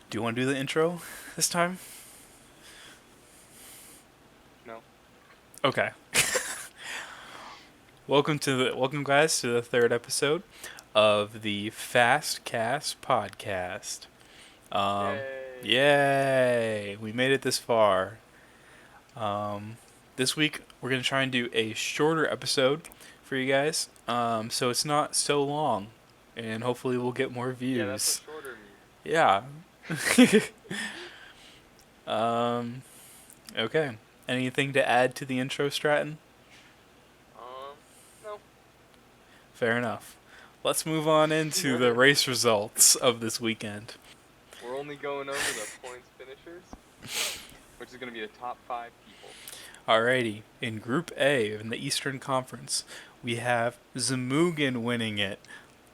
Do you want to do the intro this time? No. Okay. Welcome guys to the third episode of the FASCAST Podcast. Um, Yay! Yay! We made it this far. This week we're gonna try and do a shorter episode for you guys, so it's not so long, and hopefully we'll get more Yeah, that's what views. shorter means. Yeah. um. Okay. Anything to add to the intro, Stratton? No. Fair enough. Let's move on into the race results of this weekend. We're only going over the points finishers, which is going to be the top 5 people. Alrighty, in Group A in the Eastern Conference, we have Zamugan winning it.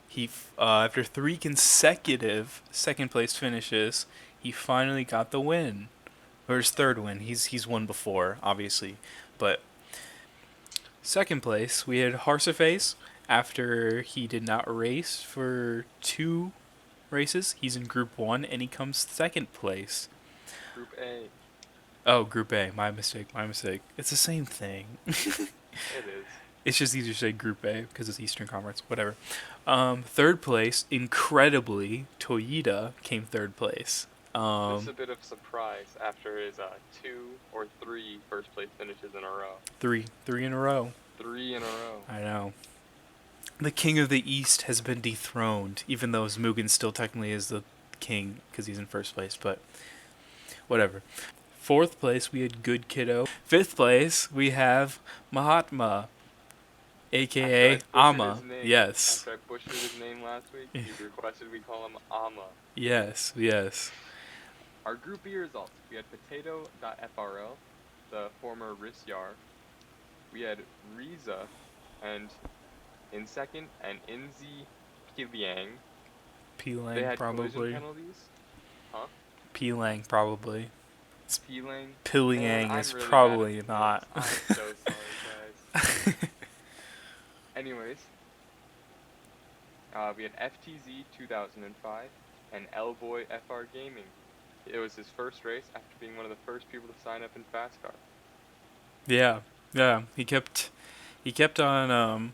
He, after 3 consecutive second place finishes, he finally got the win, or his third win. He's won before, obviously, but second place we had Harsaface. After he did not race for 2 races, he's in Group 1 and he comes second place. Group A. Oh, Group A. My mistake. It's the same thing. It is. It's just easier to say Group A because it's Eastern Conference. Whatever. Third place, incredibly, Toyota came third place. This is a bit of surprise after his 2 or 3 first place finishes in a row. Three in a row. 3 in a row. I know. The King of the East has been dethroned, even though Mugen still technically is the king because he's in first place, but whatever. Fourth place, we had Good Kiddo. Fifth place, we have Mahatma, a.k.a. Amma. Yes. After I butchered his name last week, he requested we call him Amma. Yes. Our Group B results, we had Potato.FRL, the former Risyar. We had Riza, and in second, and Inzi Piliang. Pilang, they had probably. Collision penalties. Huh? Pilang, probably. Pilang. Piliang is really probably not. I'm so sorry, guys. Anyways, we had FTZ 2005 and L-Boy FR Gaming. It was his first race after being one of the first people to sign up in FASCAR. Yeah. He kept on.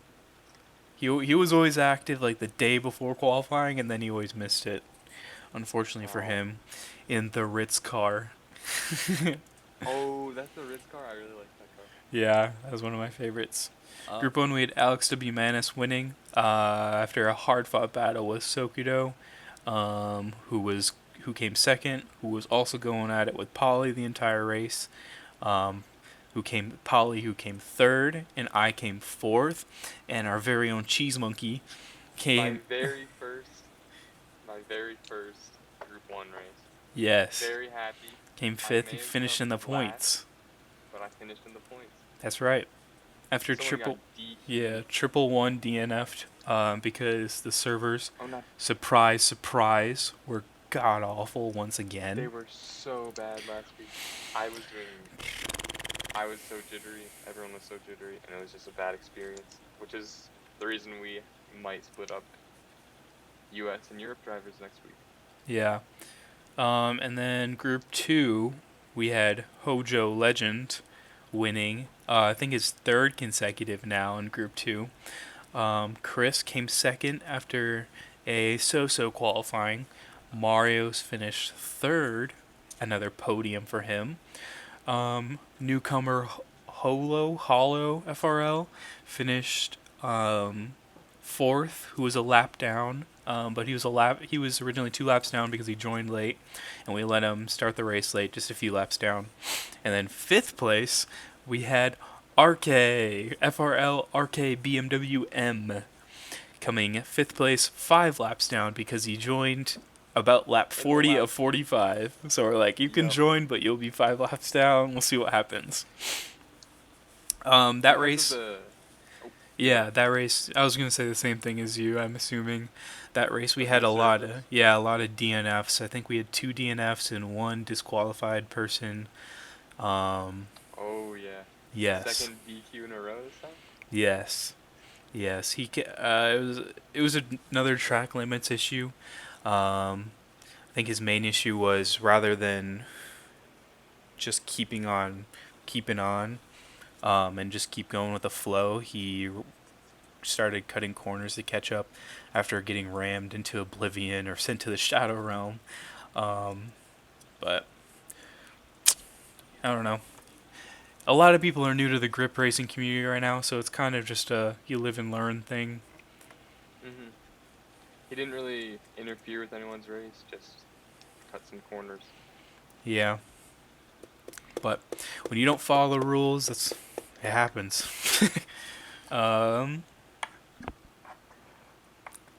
He was always active like the day before qualifying, and then he always missed it. Unfortunately for him, in the Ritz car. Oh, that's the Ritz car. I really like that car. Yeah, that was one of my favorites. Group 1, we had Alex W. Manis winning after a hard-fought battle with Sokudo, who came second, who was also going at it with Polly the entire race, who came third, and I came fourth, and our very own Cheese Monkey came... My very first Group 1 race. Yes. Very happy. Came fifth, he finished in the points. But I finished in the points. That's right. After triple 1 DNF'd because the servers, surprise, were god awful once again. They were so bad last week. I was so jittery. Everyone was so jittery, and it was just a bad experience, which is the reason we might split up U.S. and Europe drivers next week. Yeah. And then Group 2, we had Hojo Legend winning. I think his third consecutive now in Group 2. Chris came second after a so-so qualifying. Mario's finished third, another podium for him. Newcomer Hollow FRL finished fourth, who was a lap down. But he was originally 2 laps down because he joined late, and we let him start the race late, just a few laps down. And then fifth place, we had FRL BMW M coming fifth place, 5 laps down because he joined about lap 40 of 45. So we're like, you can join, but you'll be 5 laps down. We'll see what happens. That race. Yeah, that race. I was gonna say the same thing as you. I'm assuming that race we had a lot of DNFs. I think we had 2 DNFs and 1 disqualified person. Oh yeah. Yes. Second DQ in a row this time? Yes. It was another track limits issue. I I think his main issue was rather than just keeping on, and just keep going with the flow, he started cutting corners to catch up after getting rammed into oblivion or sent to the Shadow Realm. But I don't know. A lot of people are new to the grip racing community right now, so it's kind of just a you live and learn thing. Hmm. He didn't really interfere with anyone's race, just cut some corners. Yeah. But when you don't follow the rules, it happens. um,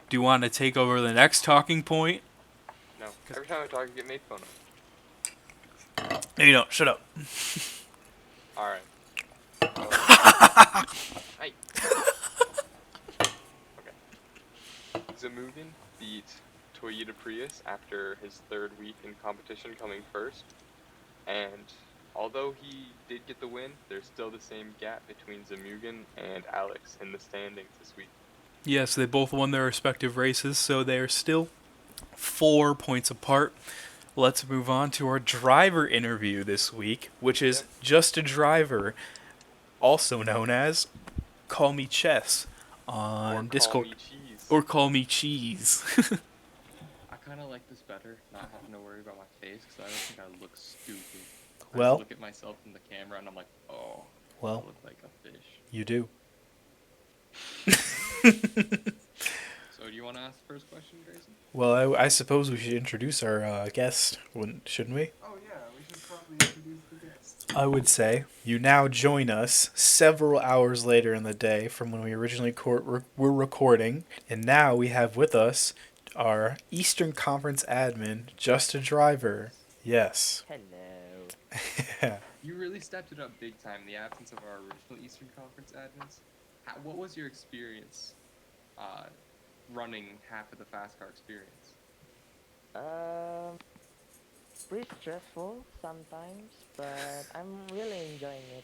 do you want to take over the next talking point? No. Every time I talk, I get made fun of. No, you don't. Shut up. Alright. So, hey. Okay. Zamugan beat Toyota Prius after his third week in competition, coming first. And although he did get the win, there's still the same gap between Zamugan and Alex in the standings this week. Yes, they both won their respective races, so they are still 4 points apart. Let's move on to our driver interview this week, which is Just a Driver, also known as Call Me Chess on Discord. Call me cheese. Or Call Me Cheese. I kind of like this better, not having to worry about my face, because I don't think I look stupid. I Well, just look at myself in the camera and I'm like, oh, I well, look like a fish. you do. So do you want to ask the first question, Grayson? Well, I suppose we should introduce our guest, shouldn't we? Oh yeah, we should probably introduce the guest. I would say you now join us several hours later in the day from when we originally were recording, and now we have with us our Eastern Conference admin, Just a Driver. Yes. Hello. You really stepped it up big time in the absence of our original Eastern Conference admins. What was your experience running half of the FASCAR experience? Pretty stressful sometimes, but I'm really enjoying it.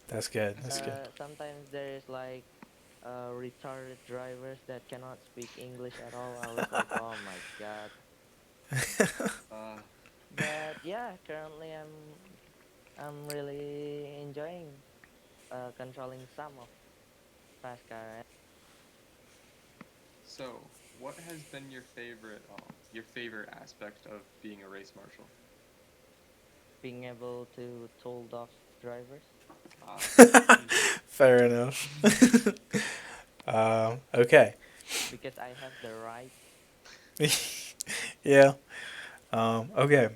That's good. That's good. Sometimes there's like retarded drivers that cannot speak English at all. I was like, oh my god. But yeah, currently I'm really enjoying controlling some of FASCAR. So, what has been your favorite aspect of being a race marshal? Being able to told off drivers. Fair enough. Okay. Because I have the right. Yeah. Okay.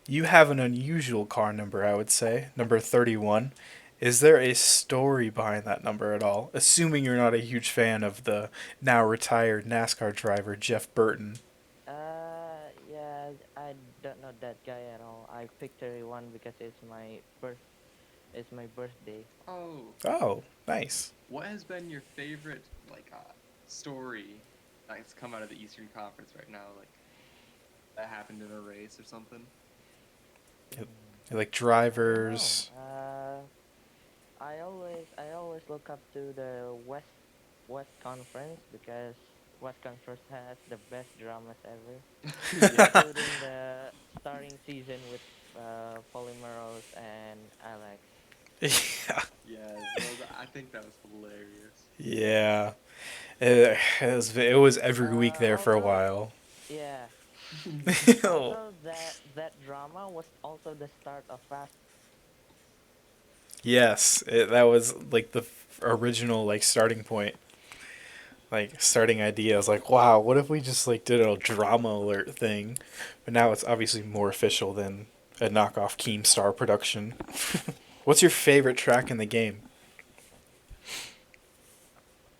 You have an unusual car number, I would say, number 31. Is there a story behind that number at all? Assuming you're not a huge fan of the now retired NASCAR driver Jeff Burton. Yeah, I don't know that guy at all. I picked 31 because it's my birthday. Oh. Oh, nice. What has been your favorite story that's come out of the Eastern Conference right now, like that happened in a race or something? Like drivers. I always look up to the West Conference because West Conference has the best dramas ever, including the starting season with Polymeros and Alex. Yeah. Yeah, I think that was hilarious. Yeah. It was every week there for a while. Yeah. Oh. Also, that drama was also the start of Fast. Yes, that was like the original like starting point, like starting idea. I was like, wow, what if we just like did a drama alert thing? But now it's obviously more official than a knockoff Keemstar production. What's your favorite track in the game?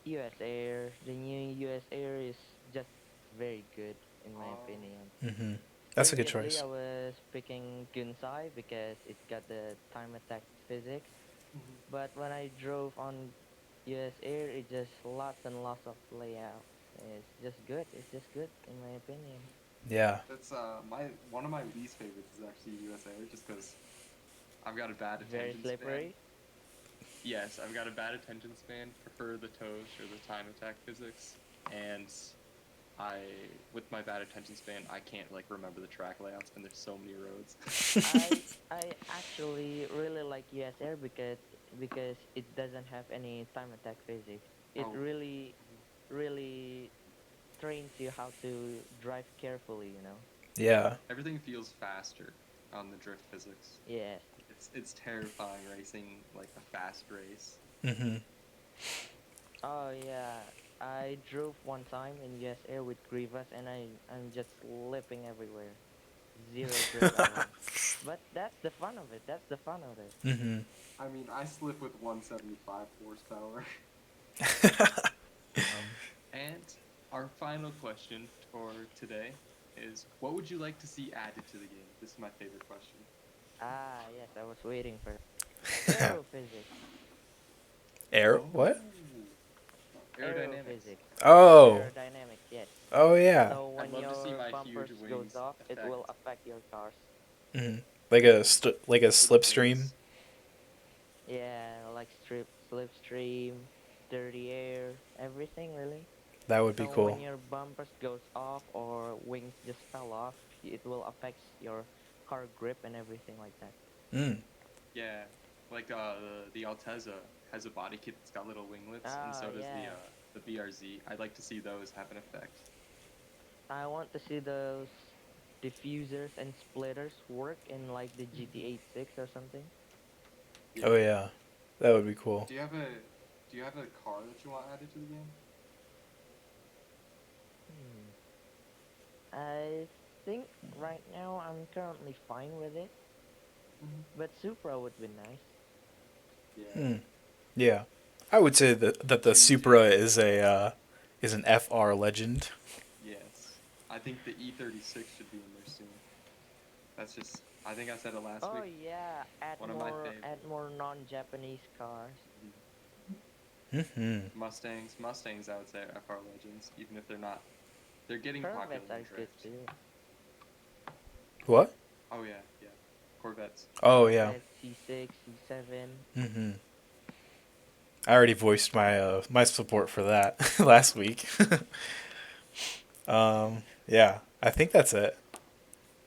US Air. The new US Air is just very good in my opinion. Mm-hmm. That's a good Previously, choice. I was picking Gunsai because it got the time attack physics. But when I drove on US Air, it just lots and lots of layout. It's just good. It's just good in my opinion. Yeah. That's one of my least favorites is actually USA, just because I've got a bad Very attention slippery. span. Yes, I've got a bad attention span. Prefer the toast or the time attack physics, and with my bad attention span, I can't like remember the track layouts, and there's so many roads. I actually really like US Air because it doesn't have any time attack physics. It Oh. really trains you how to drive carefully, you know. Yeah. Everything feels faster on the drift physics. Yes. It's terrifying racing like a fast race. Mhm. Oh yeah. I drove one time in US Air with Grievous and I'm just slipping everywhere. Zero grip ever. But that's the fun of it. That's the fun of it. Mhm. I mean, I slip with 175 horsepower. And our final question for today is, what would you like to see added to the game? This is my favorite question. Ah yes, I was waiting for Aerophysics. Air what? Aerodynamics. Aerophysics. Oh. Aerodynamics, yes. Oh yeah. So when love to see your my bumpers huge goes wings off, it affect will affect your cars. Mhm. Like a slipstream. Yeah, like slipstream, dirty air, everything really. That would be So when cool. your bumpers goes off or wings just fell off, it will affect your car grip and everything like that. Mm. Yeah, like the Altezza has a body kit that's got little winglets, and Ah, so does yeah. the BRZ. I'd like to see those have an effect. I want to see those diffusers and splitters work in like the GTA 6 or something. Yeah. Oh yeah. That would be cool. Do you have a car that you want added to the game? Hmm. I think right now I'm currently fine with it, but Supra would be nice. Yeah. Hmm. Yeah. I would say that the Supra is an FR legend. Yes, I think the E36 should be in there soon. That's just, I think I said it last Oh week. yeah, One of my favorites. add more non-Japanese cars. Mhm. Mustangs, I would say are FR Legends, even if they're not. They're getting popular Corvettes in are good drift. too. What? Oh yeah, yeah. Corvettes. Oh yeah. Corvette, C6, C7. Mhm. I already voiced my support for that last week. Yeah. I think that's it. I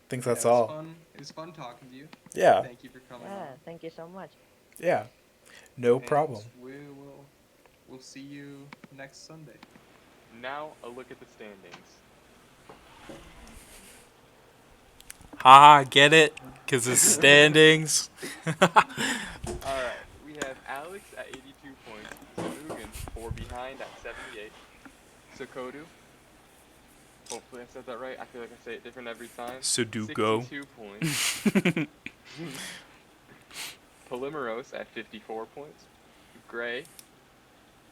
think Yeah, that's it was all. fun. It was fun talking to you. Yeah. Thank you for coming Yeah, on. thank you so much. Yeah. No And problem. we'll see you next Sunday. Now a look at the standings. Ha, get it? Because it's standings. All right, we have Alex at 82 points, Zamugan 4 behind at 78, Sokodu, hopefully I said that right, I feel like I say it different every time, Sudoku. 62 points, Polymeros at 54 points, Gray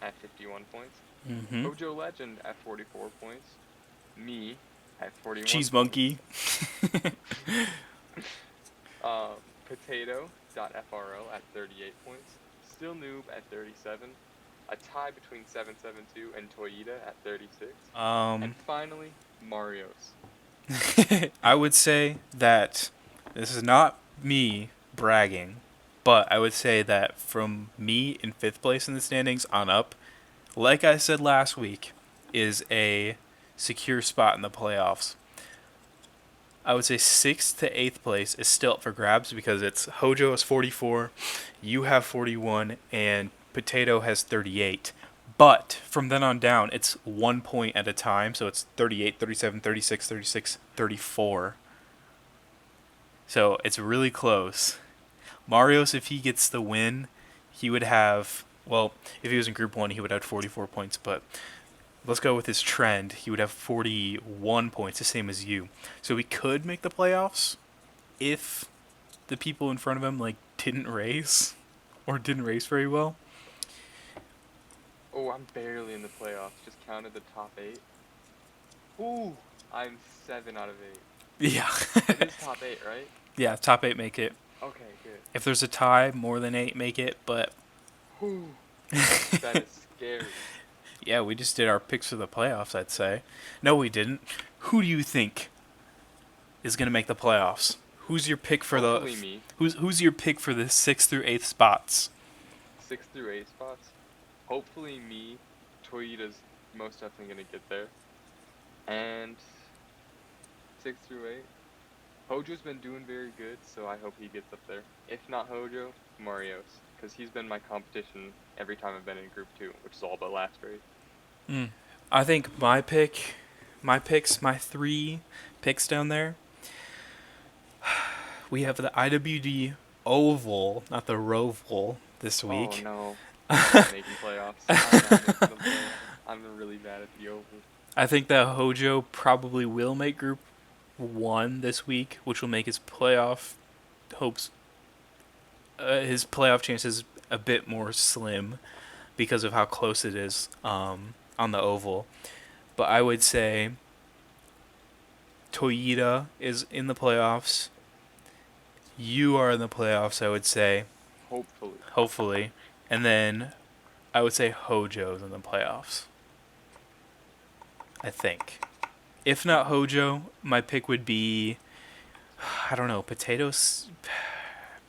at 51 points, Mhm. Hojo Legend at 44 points, me at 41 Cheese points. monkey. Potato.fro at 38 points, Still Noob at 37, a tie between 772 and Toyota at 36, and finally, Mario's. I would say that this is not me bragging, but I would say that from me in 5th place in the standings on up, like I said last week, is a secure spot in the playoffs. I would say 6th to 8th place is still up for grabs because it's Hojo has 44, you have 41, and Potato has 38. But from then on down, it's 1 point at a time, so it's 38, 37, 36, 36, 34. So it's really close. Marios, if he gets the win, he would have, well, if he was in Group 1, he would have 44 points, but let's go with his trend. He would have 41 points, the same as you. So he could make the playoffs if the people in front of him didn't race or didn't race very well. Oh, I'm barely in the playoffs, just counted the top 8. Ooh, I'm 7 out of 8. Yeah. It is top 8, right? Yeah, top 8 make it. Okay, good. If there's a tie, more than 8 make it, but Whew. That is scary. yeah, we just did our picks for the playoffs, I'd say. No, we didn't. Who do you think is going to make the playoffs? Who's your pick for Hopefully the me. Who's your pick for the 6th through 8th spots? 6 through 8 spots. Hopefully me. Toyota's most definitely going to get there. And 6 through 8. Hojo's been doing very good, so I hope he gets up there. If not Hojo, Marios, because he's been my competition every time I've been in Group 2, which is all but last grade. I think my three picks down there. We have the IWD Oval, not the Roval, this week. Oh no, I'm not making playoffs. I'm not making the playoffs. I'm really bad at the Oval. I think that Hojo probably will make Group 1 this week, which will make his playoff chances a bit more slim because of how close it is on the Oval. But I would say Toyota is in the playoffs. You are in the playoffs, I would say. Hopefully. And then I would say Hojo's in the playoffs. I think. If not Hojo, my pick would be, I don't know, Potatoes.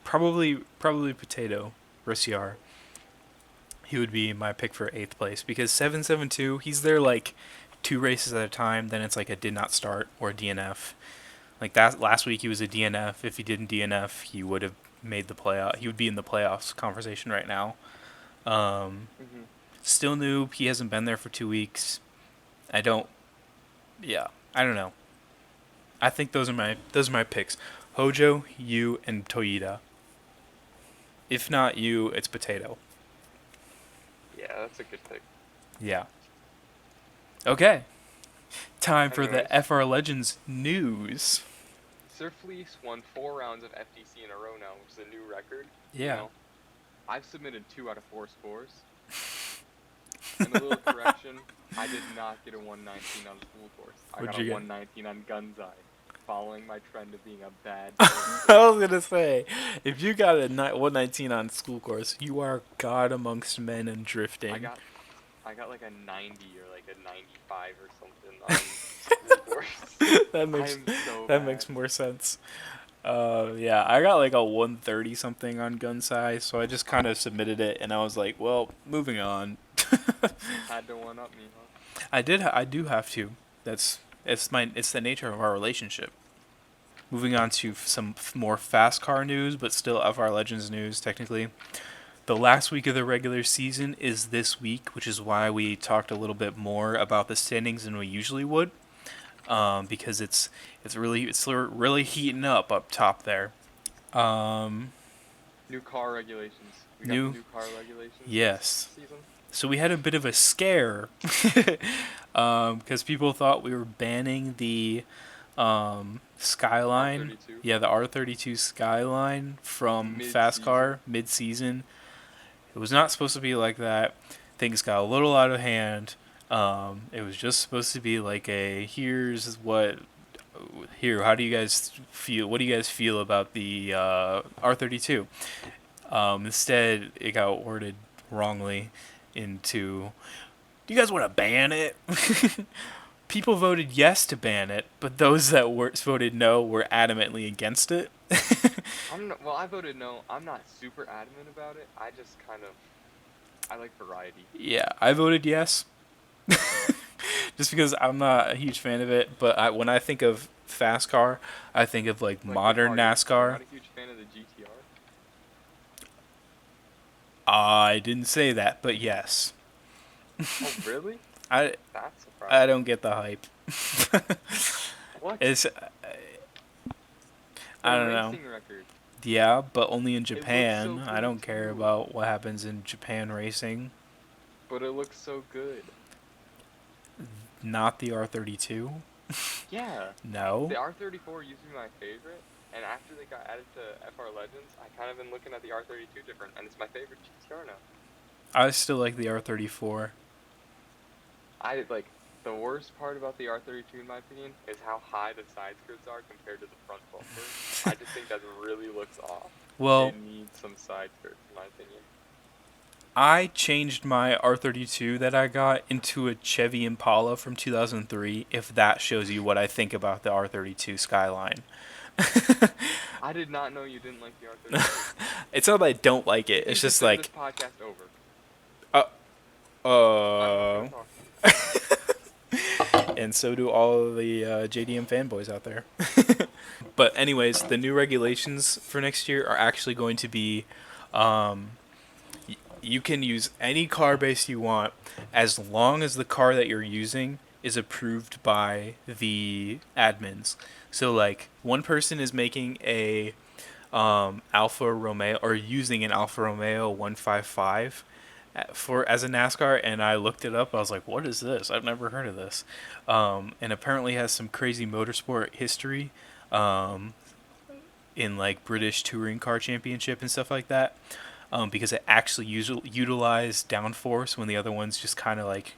Probably Potato, Rossiar. He would be my pick for 8th place because 772, he's there like 2 races at a time, then it's like a did not start or a DNF. Like that last week he was a DNF. If he didn't DNF, he would have made the playoff. He would be in the playoffs conversation right now. Still new. He hasn't been there for 2 weeks. I don't know. I think those are my picks. Hojo, you, and Toyota. If not you, it's Potato. Yeah, that's a good pick. Yeah. Okay. Time for the Anyways. FR Legends news. Sir Fleece won 4 rounds of FTC in a row now, which is a new record. Yeah. You know, I've submitted 2 out of 4 scores. And a little correction, I did not get a 119 on school course. I What'd got you a get? 119 on Gunzai, following my trend of being a bad I was gonna say, if you got a 119 on school course, you are God amongst men and drifting. I got like a 90 or like a 95 or something on school course. that makes more sense. Yeah, I got like a 130 something on Gunsai, so I just kind of submitted it, and I was like, well, moving on. Had to one up me, huh? I do have to. It's the nature of our relationship. Moving on to some more FASCAR news, but still FR Legends news technically. The last week of the regular season is this week, which is why we talked a little bit more about the standings than we usually would, because it's really heating up top there. New car regulations. We got New new car regulations. Yes. This season. So we had a bit of a scare because people thought we were banning the Skyline. R32. Yeah, the R32 Skyline from Mid-season. FASCAR mid-season. It was not supposed to be like that. Things got a little out of hand. It was just supposed to be like how do you guys feel? What do you guys feel about the R32? Instead, it got worded wrongly into, do you guys want to ban it? People voted yes to ban it, but those that voted no were adamantly against it. I voted no. I'm not super adamant about it. I just I like variety. Yeah, I voted yes. Just because I'm not a huge fan of it, but when I think of FASCAR, I think of like modern NASCAR. You're not a huge fan of the GTR? I didn't say that, but yes. Oh, really? I That's surprising. don't get the hype. What? It's I don't know. Racing record. Yeah, but only in looks Japan. so I don't good, care too. about what happens in Japan racing. But it looks so good. Not the R32. Yeah. No. The R34 used to be my favorite, and after they got added to FR Legends, I kind of been looking at the R32 different, and it's my favorite GTR now. I still like the R34. The worst part about the R32, in my opinion, is how high the side skirts are compared to the front bumper. I just think that really looks off. Well, It needs some side skirts, in my opinion. I changed my R32 that I got into a Chevy Impala from 2003, if that shows you what I think about the R32 Skyline. I did not know you didn't like the R32. It's not that I don't like it. It's just like, This podcast over. I'm not gonna talk. And so do all of the JDM fanboys out there. But anyways, the new regulations for next year are actually going to be, you can use any car base you want as long as the car that you're using is approved by the admins. So like one person is making a Alfa Romeo or using an Alfa Romeo 155 for as a NASCAR, and I looked it up. I was like, what is this? I've never heard of this. And apparently has some crazy motorsport history in like British Touring Car Championship and stuff like that, because it actually utilized downforce when the other ones just kind of like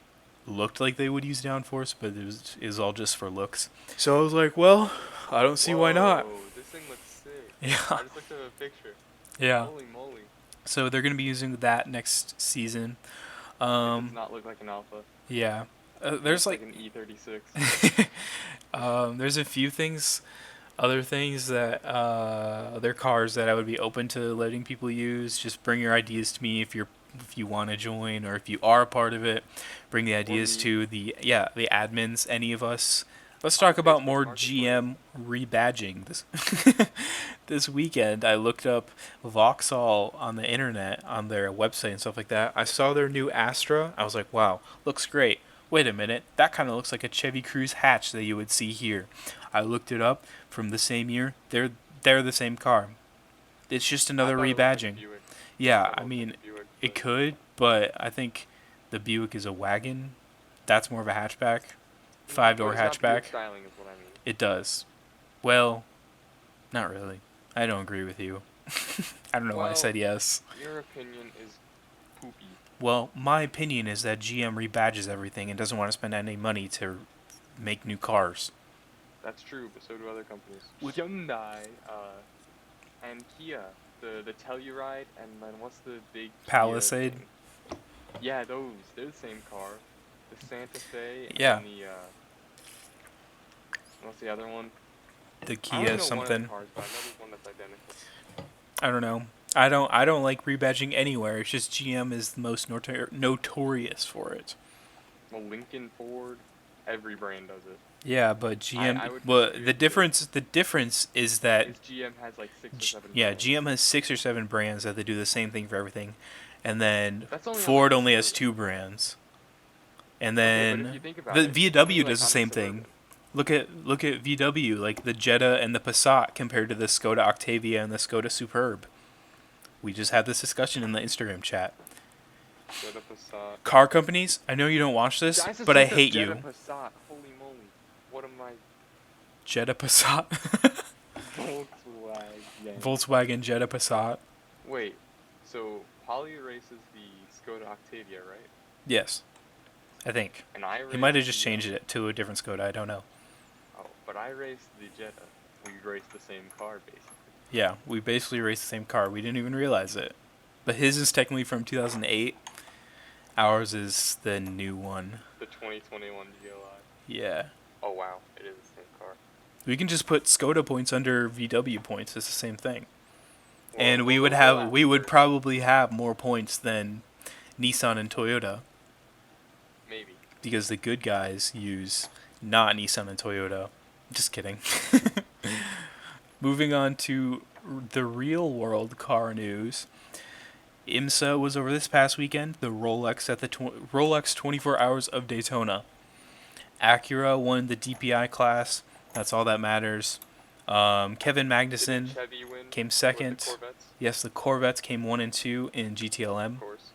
looked like they would use downforce, but it was all just for looks. So I was like, well, I don't see why not. Whoa, this thing looks sick. Yeah. I just looked at a picture. Yeah. Holy moly. So they're going to be using that next season. It does not look like an Alpha. Yeah. There's like an E36. there's a few other things that other cars that I would be open to letting people use. Just bring your ideas to me if you want to join, or if you are a part of it. Bring the ideas to the admins, any of us. Let's talk about more GM rebadging. This weekend, I looked up Vauxhall on the internet, on their website and stuff like that. I saw their new Astra. I was like, wow, looks great. Wait a minute, that kind of looks like a Chevy Cruze hatch that you would see here. I looked it up from the same year. They're the same car. It's just another rebadging. Yeah, I mean, it could, but I think the Buick is a wagon. That's more of a hatchback. 5-door hatchback. Styling is what I mean. It does. Well, not really. I don't agree with you. I don't know why I said yes. Your opinion is poopy. Well, my opinion is that GM rebadges everything and doesn't want to spend any money to make new cars. That's true, but so do other companies. Hyundai and Kia, the Telluride, and then what's the big Palisade? Kia thing? Yeah, those. They're the same car. The Santa Fe and the what's the other one? The I Kia only know something. One of the cars, but I know there's one that's identical. I don't know. I don't like rebadging anywhere. It's just GM is the most notorious for it. Well, Lincoln, Ford, every brand does it. Yeah, but GM. I would Well, disagree the difference is that GM has like 6 or 7. yeah, brands. GM has 6 or 7 brands that they do the same thing for everything, and then That's only on Ford the only has Suburban. 2 brands, and Okay, but if then you think about the it, it's only, VW like, does the on same Suburban. thing. Look at VW, like the Jetta and the Passat compared to the Skoda Octavia and the Skoda Superb. We just had this discussion in the Instagram chat. Jetta Passat. Car companies, I know you don't watch this, I just but I looked up hate Jetta you. Passat. Holy moly. What am I? Jetta Passat. Volkswagen. Volkswagen Jetta Passat. Wait, so Polly races the Skoda Octavia, right? Yes, I think. And I He might have raced just changed it to a different Skoda, I don't know. Oh, but I raced the Jetta. We raced the same car, basically. Yeah, we basically raced the same car. We didn't even realize it. But his is technically from 2008. Ours is the new one. The 2021 GLI. Yeah. Oh wow, it is the same car. We can just put Skoda points under VW points. It's the same thing. Well, And we would probably have more points than Nissan and Toyota, Maybe. because the good guys use not Nissan and Toyota. Just kidding. Moving on to the real world car news. IMSA was over this past weekend. The Rolex at the Rolex 24 Hours of Daytona. Acura won the DPI class. That's all that matters. Kevin Magnussen Didn't Chevy win came with second. the Corvettes? Yes, the Corvettes came 1 and 2 in GTLM. Of course.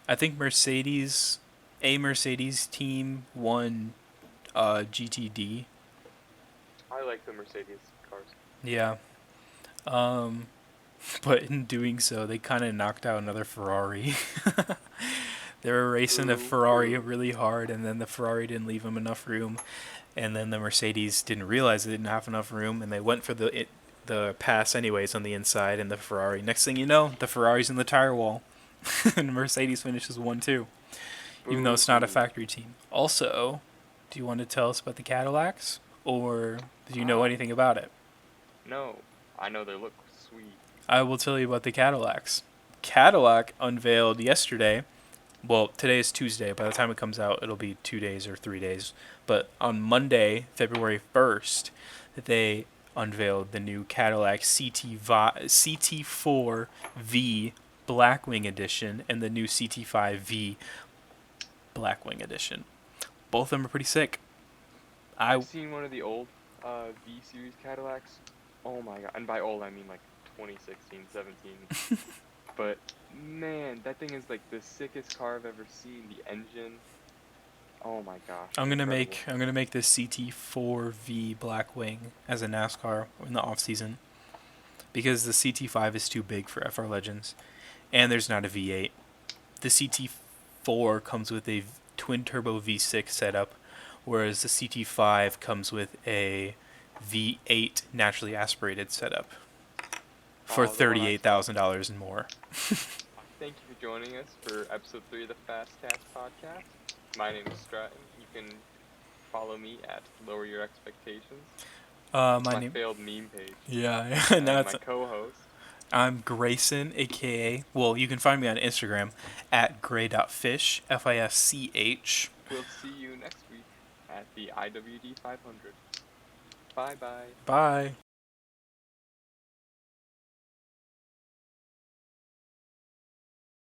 I think Mercedes team won GTD. I like the Mercedes cars. Yeah. But in doing so, they kind of knocked out another Ferrari. They were racing a Ferrari really hard, and then the Ferrari didn't leave them enough room. And then the Mercedes didn't realize they didn't have enough room, and they went for the pass anyways on the inside, and the Ferrari. Next thing you know, the Ferrari's in the tire wall. And Mercedes finishes 1-2. Even though it's not a factory team. Also, do you want to tell us about the Cadillacs? Or do you know anything about it? No, I know they look sweet. I will tell you about the Cadillacs. Cadillac unveiled yesterday well, today is Tuesday. By the time it comes out, it'll be 2 days or 3 days. But on Monday, February 1st, they unveiled the new Cadillac CT4V Blackwing Edition and the new CT5V Blackwing Edition. Both of them are pretty sick. I've seen one of the old V series Cadillacs. Oh my god! And by old I mean like 2016, 17. But man, that thing is like the sickest car I've ever seen. The engine. Oh my gosh. I'm gonna incredible. make this CT4V Blackwing as a NASCAR in the off season because the CT5 is too big for FR Legends, and there's not a V8. The CT4 comes with a twin turbo V6 setup, whereas the CT5 comes with a V8 naturally aspirated setup for Oh, the one I saw. $38,000 and more. Thank you for joining us for episode 3 of the FASCAST Podcast. My name is Stratton. You can follow me at Lower Your Expectations. My name. failed meme page. Yeah, And no, my it's, co-host. I'm Grayson, aka. Well, you can find me on Instagram at gray.fish, FISCH. We'll see you next week at the IWD 500. Bye bye. Bye.